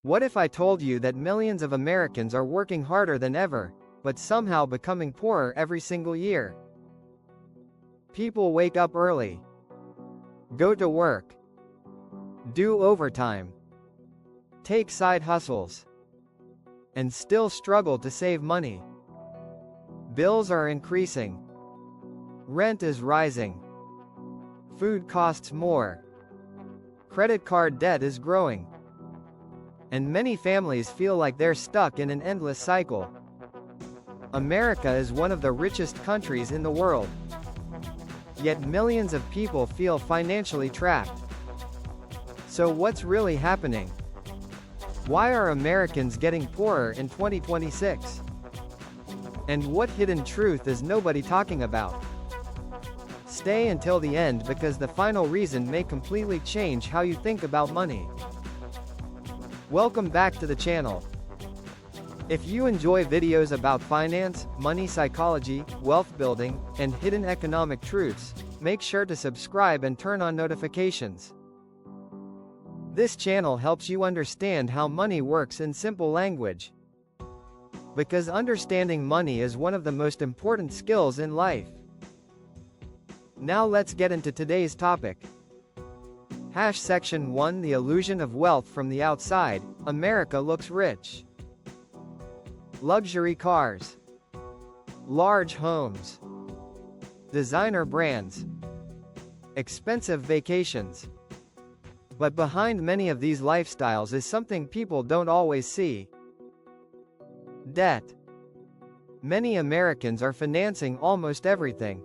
What if I told you that millions of Americans are working harder than ever, but somehow becoming poorer every single year? People wake up early, go to work, do overtime, take side hustles, and still struggle to save money. Bills are increasing, rent is rising, food costs more, credit card debt is growing, and many families feel like they're stuck in an endless cycle. America is one of the richest countries in the world. Yet millions of people feel financially trapped. So what's really happening? Why are Americans getting poorer in 2026? And what hidden truth is nobody talking about? Stay until the end because the final reason may completely change how you think about money. Welcome back to the channel. If you enjoy videos about finance, money psychology, wealth building, and hidden economic truths, make sure to subscribe and turn on notifications. This channel helps you understand how money works in simple language. Because understanding money is one of the most important skills in life. Now let's get into today's topic. Section 1 The illusion of wealth from the outside, America looks rich. Luxury cars, large homes, designer brands, expensive vacations. But behind many of these lifestyles is something people don't always see. Debt. Many Americans are financing almost everything.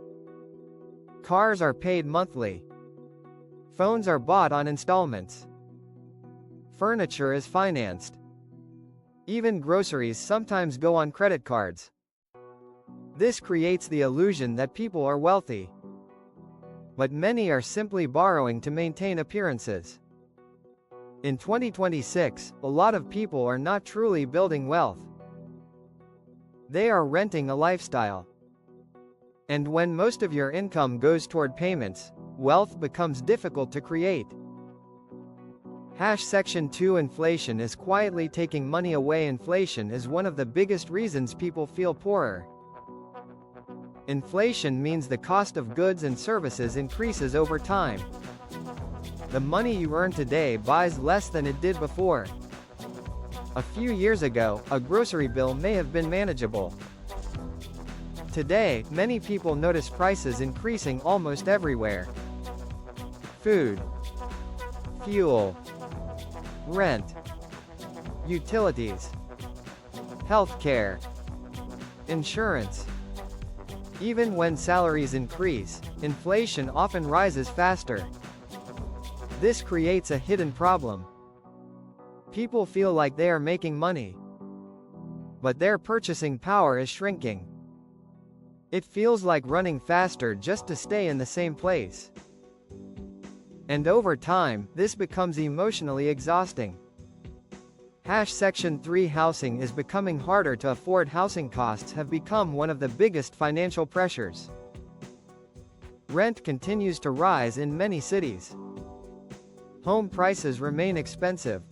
Cars are paid monthly. Phones are bought on installments. Furniture is financed. Even groceries sometimes go on credit cards. This creates the illusion that people are wealthy. But many are simply borrowing to maintain appearances. In 2026, a lot of people are not truly building wealth. They are renting a lifestyle. And when most of your income goes toward payments, wealth becomes difficult to create. Section 2 Inflation is quietly taking money away. Inflation is one of the biggest reasons people feel poorer. Inflation means the cost of goods and services increases over time. The money you earn today buys less than it did before. A few years ago, a grocery bill may have been manageable. Today, many people notice prices increasing almost everywhere. Food, fuel, rent, utilities, healthcare, insurance. Even when salaries increase, inflation often rises faster. This creates a hidden problem. People feel like they are making money, but their purchasing power is shrinking. It feels like running faster just to stay in the same place. And over time, this becomes emotionally exhausting. Section 3 Housing is becoming harder to afford. Housing costs have become one of the biggest financial pressures. Rent continues to rise in many cities. Home prices remain expensive.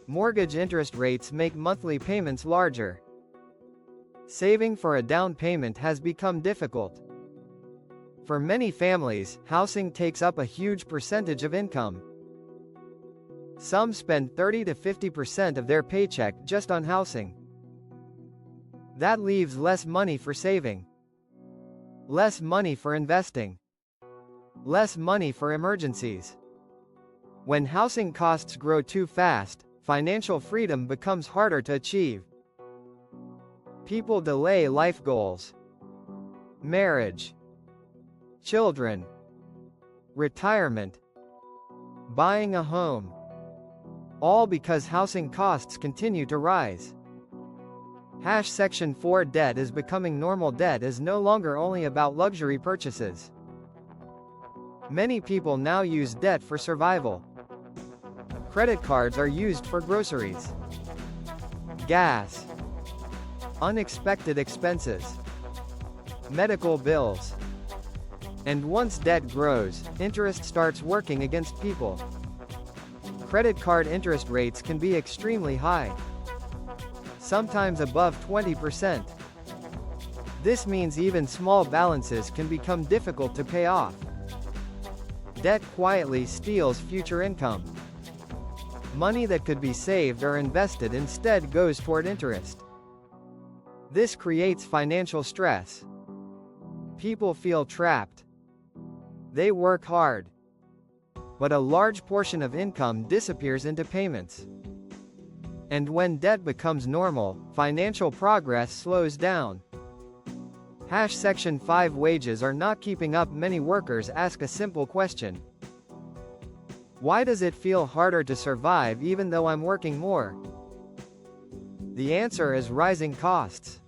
Mortgage interest rates make monthly payments larger. Saving for a down payment has become difficult. For many families, housing takes up a huge percentage of income. Some spend 30 to 50% of their paycheck just on housing. That leaves less money for saving, less money for investing, less money for emergencies. When housing costs grow too fast, financial freedom becomes harder to achieve. People delay life goals, marriage, children, retirement, buying a home, all because housing costs continue to rise. Section 4 Debt is becoming normal. Debt is no longer only about luxury purchases. Many people now use debt for survival. Credit cards are used for groceries, gas, unexpected expenses, medical bills. And once debt grows, interest starts working against people. Credit card interest rates can be extremely high, sometimes above 20%. This means even small balances can become difficult to pay off. Debt quietly steals future income. Money that could be saved or invested instead goes toward interest. This creates financial stress. People feel trapped. They work hard, but a large portion of income disappears into payments. And when debt becomes normal, financial progress slows down. Section 5 Wages are not keeping up. Many workers ask a simple question. Why does it feel harder to survive even though I'm working more? The answer is rising costs.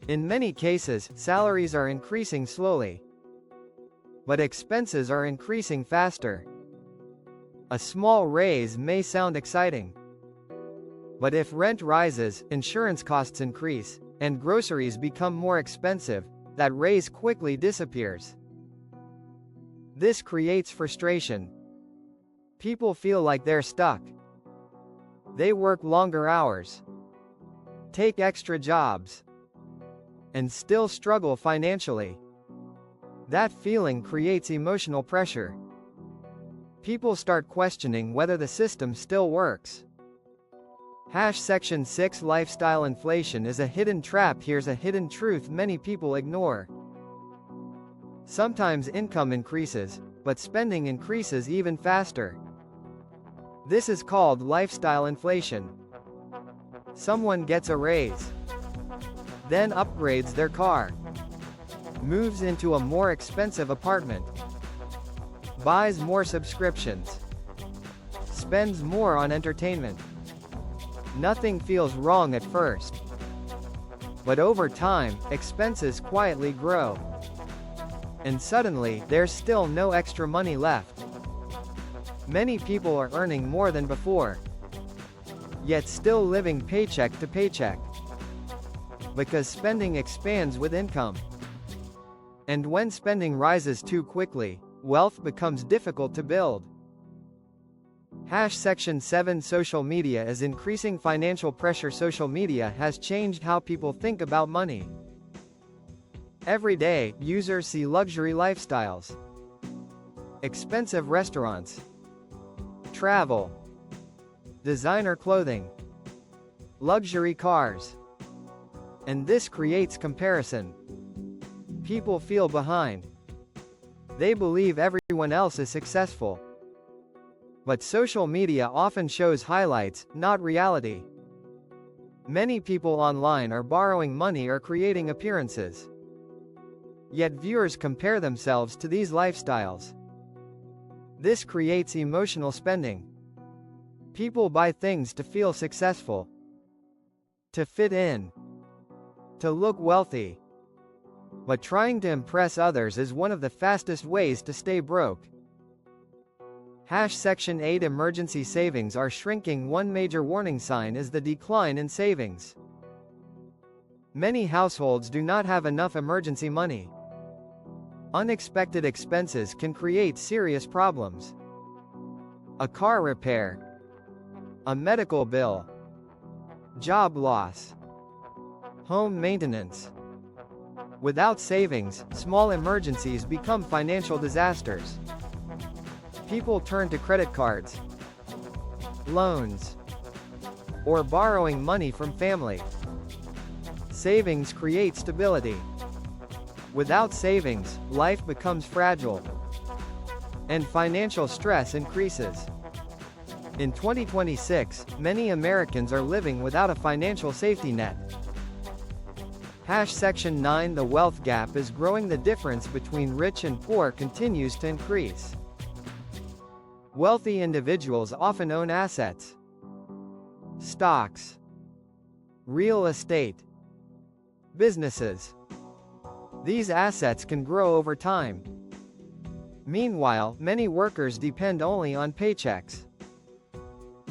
In many cases, salaries are increasing slowly, but expenses are increasing faster. A small raise may sound exciting, but if rent rises, insurance costs increase, and groceries become more expensive, that raise quickly disappears. This creates frustration. People feel like they're stuck. They work longer hours, take extra jobs, and still struggle financially. That feeling creates emotional pressure. People start questioning whether the system still works. Section 6 Lifestyle inflation is a hidden trap. Here's a hidden truth many people ignore. Sometimes income increases, but spending increases even faster. This is called lifestyle inflation. Someone gets a raise, then upgrades their car, moves into a more expensive apartment, buys more subscriptions, spends more on entertainment. Nothing feels wrong at first, but over time, expenses quietly grow. And suddenly, there's still no extra money left. Many people are earning more than before, yet still living paycheck to paycheck, because spending expands with income. And when spending rises too quickly, wealth becomes difficult to build. Section 7 Social media is increasing financial pressure. Social media has changed how people think about money. Every day, users see luxury lifestyles, expensive restaurants, travel, designer clothing, luxury cars. And this creates comparison. People feel behind. They believe everyone else is successful. But social media often shows highlights, not reality. Many people online are borrowing money or creating appearances. Yet viewers compare themselves to these lifestyles. This creates emotional spending. People buy things to feel successful, to fit in, to look wealthy. But trying to impress others is one of the fastest ways to stay broke. Section 8 Emergency savings are shrinking. One major warning sign is the decline in savings. Many households do not have enough emergency money. Unexpected expenses can create serious problems. A car repair, a medical bill, job loss, home maintenance. Without savings, small emergencies become financial disasters. People turn to credit cards, loans, or borrowing money from family. Savings create stability. Without savings, life becomes fragile, and financial stress increases. In 2026, many Americans are living without a financial safety net. Section 9 The wealth gap is growing. The difference between rich and poor continues to increase. Wealthy individuals often own assets, stocks, real estate, businesses. These assets can grow over time. Meanwhile, many workers depend only on paychecks,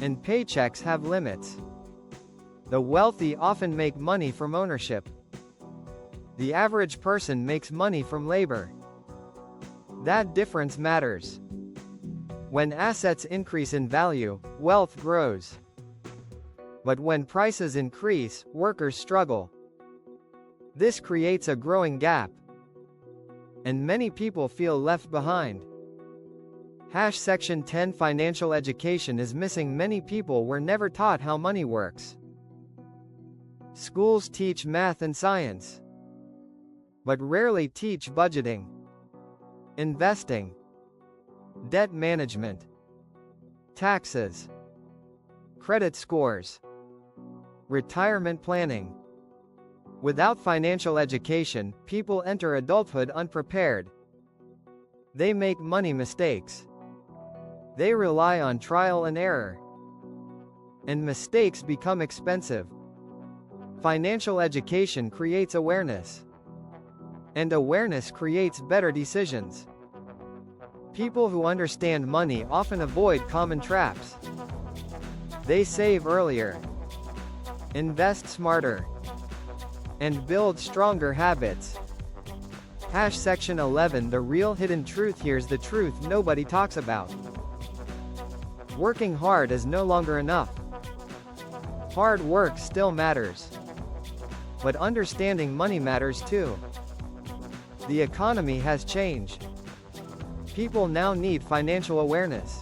and paychecks have limits. The wealthy often make money from ownership. The average person makes money from labor. That difference matters. When assets increase in value, wealth grows. But when prices increase, workers struggle. This creates a growing gap. And many people feel left behind. Section 10 Financial education is missing. Many people were never taught how money works. Schools teach math and science, but rarely teach budgeting, investing, debt management, taxes, credit scores, retirement planning. Without financial education, people enter adulthood unprepared. They make money mistakes. They rely on trial and error. And mistakes become expensive. Financial education creates awareness. And awareness creates better decisions. People who understand money often avoid common traps. They save earlier, invest smarter, and build stronger habits. Section 11 The real hidden truth. Here's the truth nobody talks about. Working hard is no longer enough. Hard work still matters. But understanding money matters too. The economy has changed. People now need financial awareness,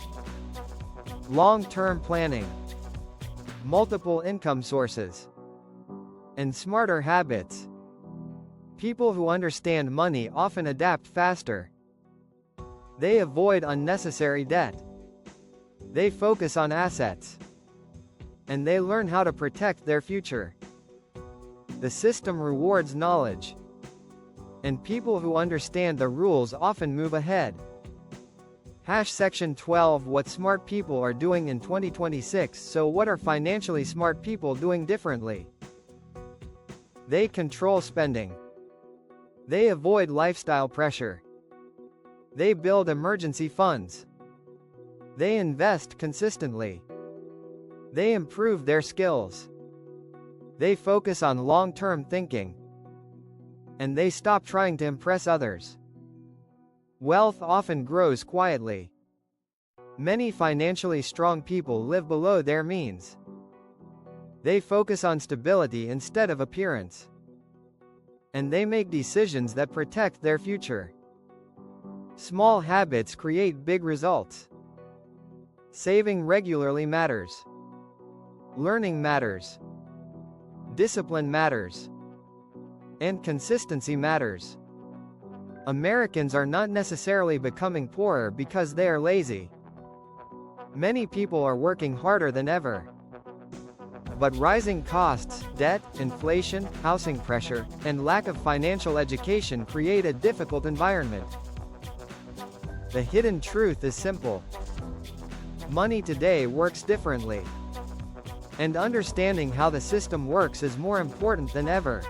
long-term planning, multiple income sources, and smarter habits. People who understand money often adapt faster. They avoid unnecessary debt. They focus on assets. And they learn how to protect their future. The system rewards knowledge. And people who understand the rules often move ahead. Section 12 What smart people are doing in 2026. So what are financially smart people doing differently? They control spending. They avoid lifestyle pressure. They build emergency funds. They invest consistently. They improve their skills. They focus on long-term thinking. And they stop trying to impress others. Wealth often grows quietly. Many financially strong people live below their means. They focus on stability instead of appearance. And they make decisions that protect their future. Small habits create big results. Saving regularly matters. Learning matters. Discipline matters. And consistency matters. Americans are not necessarily becoming poorer because they are lazy. Many people are working harder than ever. But rising costs, debt, inflation, housing pressure, and lack of financial education create a difficult environment. The hidden truth is simple. Money today works differently. And understanding how the system works is more important than ever.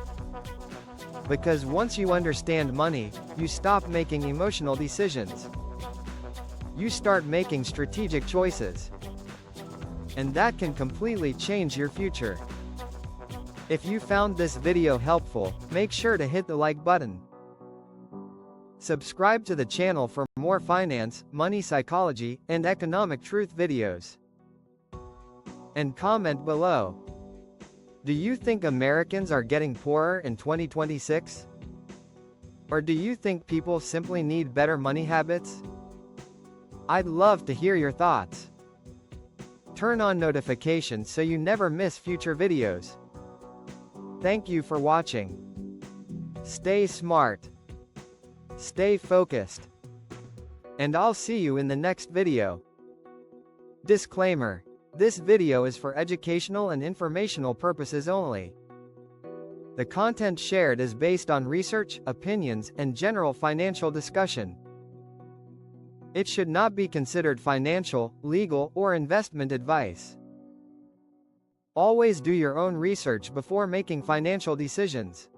Because once you understand money, you stop making emotional decisions. You start making strategic choices. And that can completely change your future. If you found this video helpful, make sure to hit the like button. Subscribe to the channel for more finance, money psychology, and economic truth videos. And comment below. Do you think Americans are getting poorer in 2026? Or do you think people simply need better money habits? I'd love to hear your thoughts. Turn on notifications so you never miss future videos. Thank you for watching. Stay smart. Stay focused. And I'll see you in the next video. Disclaimer: this video is for educational and informational purposes only. The content shared is based on research, opinions, and general financial discussion. It should not be considered financial, legal, or investment advice. Always do your own research before making financial decisions.